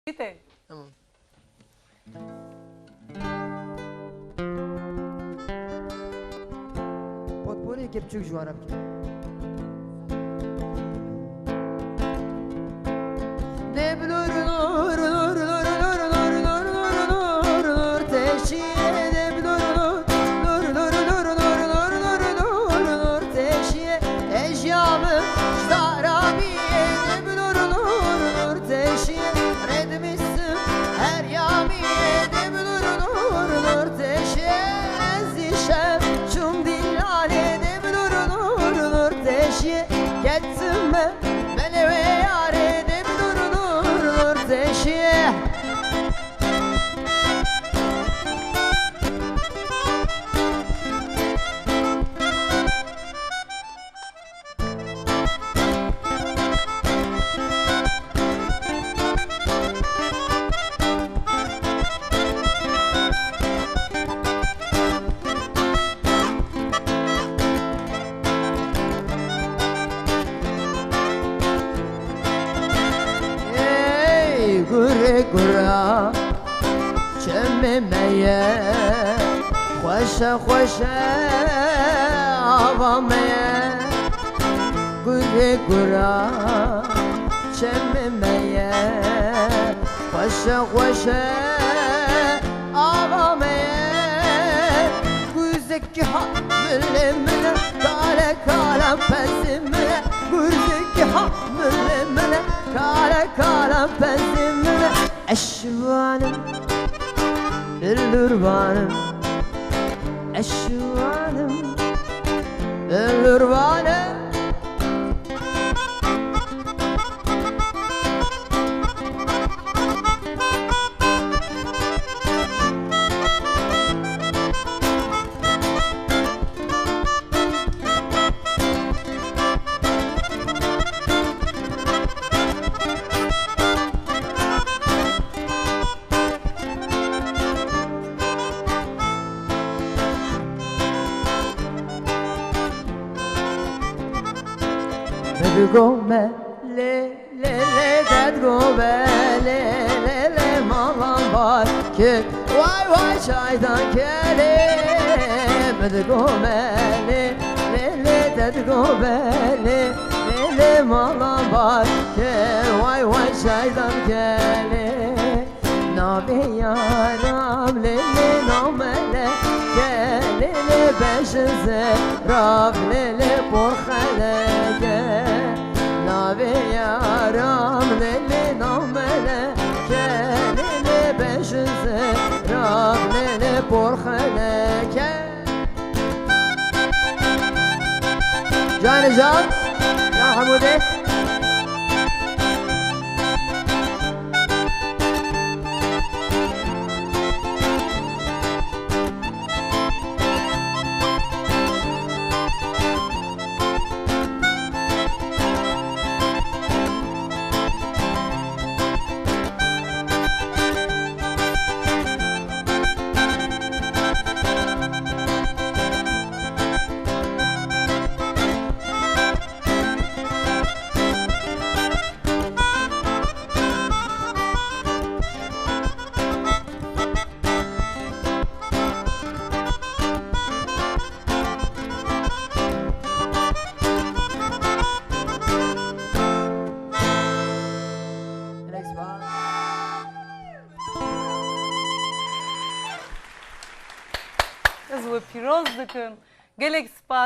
Bitti. Tamam. Potpourri Kepçük Juarab. De blur nur nur nur nur nur nur nur nur nur teşiye de blur nur nur nur nur nur nur nur nur teşiye eşyamı şarabiye de blur nur nur teşiye redmisim her yamiye de blur nur nur teşiye ezişem çum dillale de blur nur nur teşiye gettim ben eve yare de blur nur teşiye گوره گورا چممه خوشه خوشه آوامه گوره گورا چممه خوشه خوشه آوامه گوزکی ها ململه کاله کاله پسمله گوزکی ها ململه کاله کاله پسمله اشوانم الوربانم اشوانم الوربانم Gome le le le dad gome le le le malan var ki vay vay çaydan kele med gome le le le dad gome le le le malan var ki vay vay çaydan kele nabe yaram le le namele kele le beşize rab le le porkhale Nave yaram lele namele kelele beşize rab lele porxeleke Can Can Hamude Ez bu piroz dikun. Gelek spas.